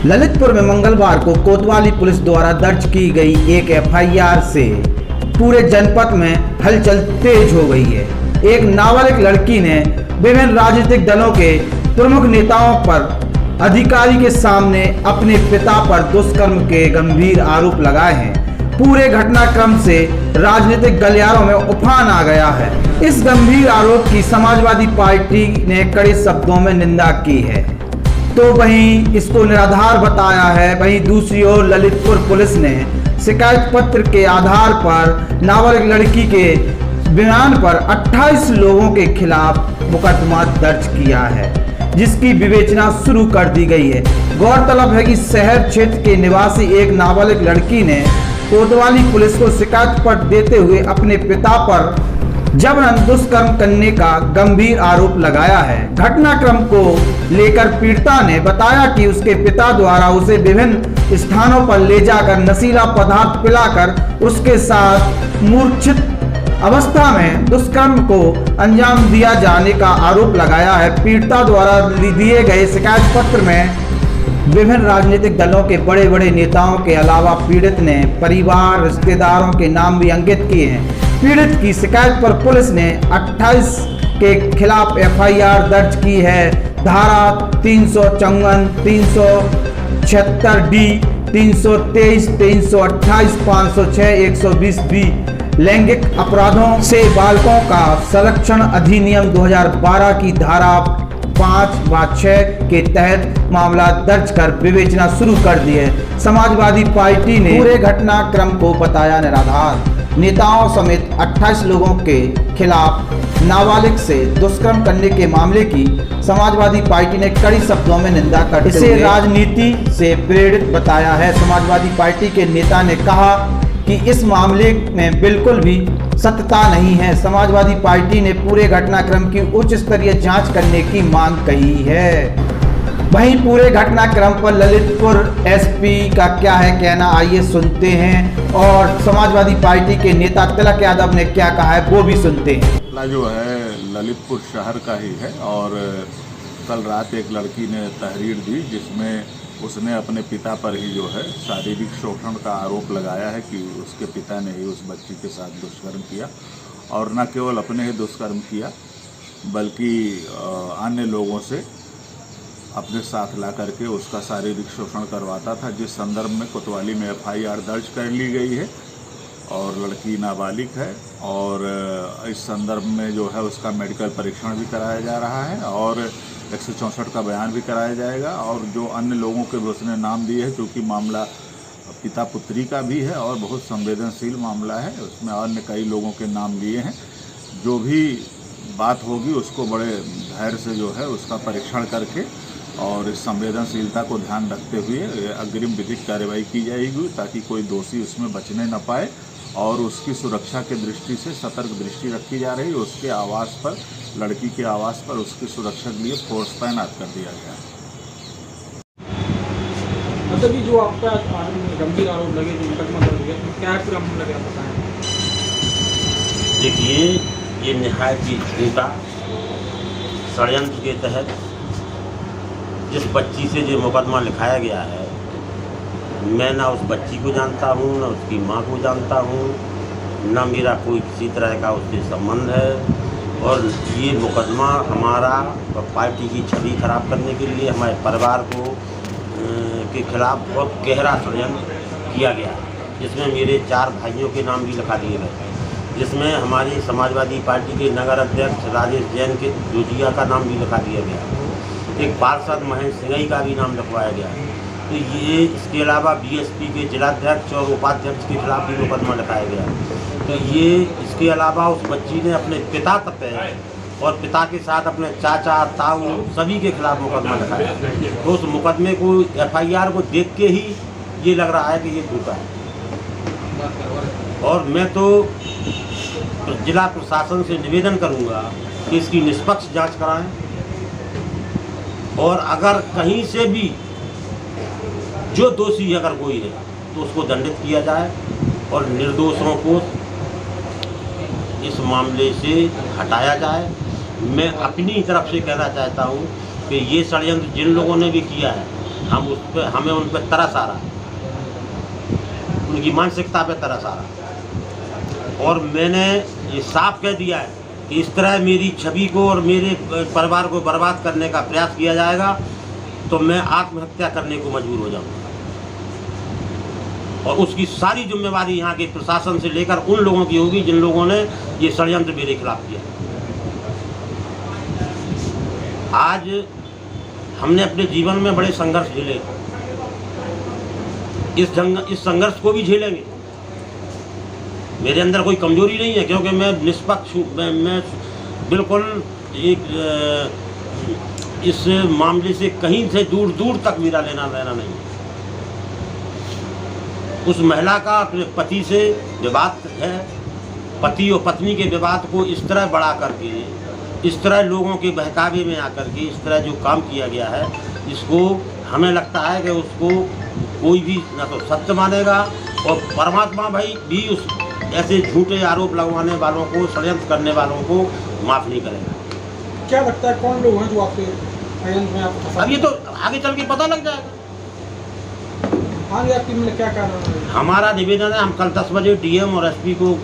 ललितपुर में मंगलवार को कोतवाली पुलिस द्वारा दर्ज की गई एक एफआईआर से पूरे जनपद में हलचल तेज हो गई है। एक नाबालिग लड़की ने विभिन्न राजनीतिक दलों के प्रमुख नेताओं पर अधिकारी के सामने अपने पिता पर दुष्कर्म के गंभीर आरोप लगाए हैं। पूरे घटनाक्रम से राजनीतिक गलियारों में उफान आ गया है। इस गंभीर आरोप की समाजवादी पार्टी ने कड़े शब्दों में निंदा की है, तो वहीं इसको निराधार बताया है। वहीं दूसरी ओर ललितपुर पुलिस ने शिकायत पत्र के आधार पर नाबालिग लड़की के बयान पर 28 लोगों के खिलाफ मुकदमा दर्ज किया है, जिसकी विवेचना शुरू कर दी गई है। गौरतलब है कि शहर क्षेत्र के निवासी एक नाबालिग लड़की ने कोतवाली पुलिस को शिकायत पत्र देते हुए अपने पिता पर जबरन दुष्कर्म करने का गंभीर आरोप लगाया है। घटनाक्रम को लेकर पीड़िता ने बताया कि उसके पिता द्वारा उसे विभिन्न स्थानों पर ले जाकर नशीला पदार्थ पिलाकर उसके साथ मूर्छित अवस्था में दुष्कर्म को अंजाम दिया जाने का आरोप लगाया है। पीड़िता द्वारा दिए गए शिकायत पत्र में विभिन्न राजनीतिक दलों के बड़े बड़े नेताओं के अलावा पीड़ित ने परिवार रिश्तेदारों के नाम भी अंकित किए हैं। पीड़ित की शिकायत पर पुलिस ने 28 के खिलाफ एफआईआर दर्ज की है। धारा 354, 376 डी, 323, 328, 506, 120 लैंगिक अपराधों से बालकों का संरक्षण अधिनियम 2012 की धारा 5 व 6 के तहत मामला दर्ज कर विवेचना शुरू कर दी है। समाजवादी पार्टी ने पूरे घटनाक्रम को बताया निराधार। नेताओं समेत 28 लोगों के खिलाफ नाबालिग से दुष्कर्म करने के मामले की समाजवादी पार्टी ने कड़ी शब्दों में निंदा करते हुए इसे राजनीति से प्रेरित बताया है। समाजवादी पार्टी के नेता ने कहा कि इस मामले में बिल्कुल भी सत्यता नहीं है। समाजवादी पार्टी ने पूरे घटनाक्रम की उच्च स्तरीय जांच करने की मांग कही है। वहीं पूरे घटनाक्रम पर ललितपुर एसपी का क्या है कहना, आइए सुनते हैं। और समाजवादी पार्टी के नेता तिलक यादव ने क्या कहा है वो भी सुनते हैं। जो है ललितपुर शहर का ही है और कल रात एक लड़की ने तहरीर दी जिसमें उसने अपने पिता पर ही जो है शारीरिक शोषण का आरोप लगाया है कि उसके पिता ने ही उस बच्ची के साथ दुष्कर्म किया और न केवल अपने ही दुष्कर्म किया बल्कि अन्य लोगों से अपने साथ ला करके उसका शारीरिक शोषण करवाता था, जिस संदर्भ में कोतवाली में एफआईआर दर्ज कर ली गई है और लड़की नाबालिग है और इस संदर्भ में जो है उसका मेडिकल परीक्षण भी कराया जा रहा है और 164 का बयान भी कराया जाएगा। और जो अन्य लोगों के भी उसने नाम दिए हैं, क्योंकि मामला पिता पुत्री का भी है और बहुत संवेदनशील मामला है, उसमें अन्य कई लोगों के नाम लिए हैं। जो भी बात होगी उसको बड़े धैर्य से जो है उसका परीक्षण करके और इस संवेदनशीलता को ध्यान रखते हुए अग्रिम विधिक कार्रवाई की जाएगी ताकि कोई दोषी उसमें बचने न पाए और उसकी सुरक्षा के दृष्टि से सतर्क दृष्टि रखी जा रही है। उसके आवास पर, लड़की के आवास पर उसकी सुरक्षा के लिए फोर्स तैनात कर दिया गया है। मतलब जो आपका गंभीर आरोप लगे, जो मुकदमा दर्ज हुआ, क्या पूरा मामला क्या बताएं? देखिए, ये निहायत ही झूठा षड्यंत्र के तहत जिस बच्ची से जो मुकदमा लिखाया गया है, मैं ना उस बच्ची को जानता हूँ, ना उसकी माँ को जानता हूँ, ना मेरा कोई किसी तरह का उससे संबंध है। और ये मुकदमा हमारा पार्टी की छवि खराब करने के लिए हमारे परिवार को के खिलाफ बहुत गहरा षड्यंत्र किया गया, जिसमें मेरे 4 भाइयों के नाम भी लिखा दिए गए, जिसमें हमारी समाजवादी पार्टी के नगर अध्यक्ष राजेश जैन के जोजिया का नाम भी लिखा दिया गया, एक पार्षद महेंद्र सिंघई का भी नाम लिखवाया गया। तो ये इसके अलावा बीएसपी के जिलाध्यक्ष और उपाध्यक्ष के खिलाफ भी मुकदमा लिखाया गया। तो ये इसके अलावा उस बच्ची ने अपने पिता तक और पिता के साथ अपने चाचा ताऊ सभी के खिलाफ मुकदमा लिखाया। तो उस मुकदमे को एफआईआर को देख के ही ये लग रहा है कि ये झूठा है। और मैं तो जिला प्रशासन से निवेदन करूंगा कि इसकी निष्पक्ष जांच कराएं और अगर कहीं से भी जो दोषी अगर कोई है तो उसको दंडित किया जाए और निर्दोषों को इस मामले से हटाया जाए। मैं अपनी तरफ से कहना चाहता हूँ कि ये षड्यंत्र जिन लोगों ने भी किया है हमें उन पर तरस आ रहा है, उनकी मानसिकता पे तरस आ रहा है। और मैंने ये साफ कह दिया है कि इस तरह मेरी छवि को और मेरे परिवार को बर्बाद करने का प्रयास किया जाएगा तो मैं आत्महत्या करने को मजबूर हो जाऊंगा। और उसकी सारी जिम्मेवारी यहाँ के प्रशासन से लेकर उन लोगों की होगी जिन लोगों ने ये षड्यंत्र मेरे खिलाफ किया। आज हमने अपने जीवन में बड़े संघर्ष झेले, इस संघर्ष को भी झेलेंगे। मेरे अंदर कोई कमजोरी नहीं है, क्योंकि मैं निष्पक्ष हूँ। मैं बिल्कुल इस मामले से कहीं से दूर दूर तक मेरा लेना देना नहीं है। उस महिला का अपने पति से विवाद है, पति और पत्नी के विवाद को इस तरह बढ़ा करके, इस तरह लोगों के बहकावे में आकर के इस तरह जो काम किया गया है, इसको हमें लगता है कि उसको कोई भी ना तो सत्य मानेगा और परमात्मा भाई भी उस ऐसे झूठे आरोप लगवाने वालों को, षड्यंत्र करने वालों को माफ़ नहीं करेगा। क्या लगता है कौन लोग हैं जो आपके षड्यंत्र में आपको फंसा? अब ये तो आगे चल के पता लग जाएगा। आगे आपकी मतलब क्या कारण है? हमारा निवेदन है, हम कल 10 बजे डीएम और एसपी को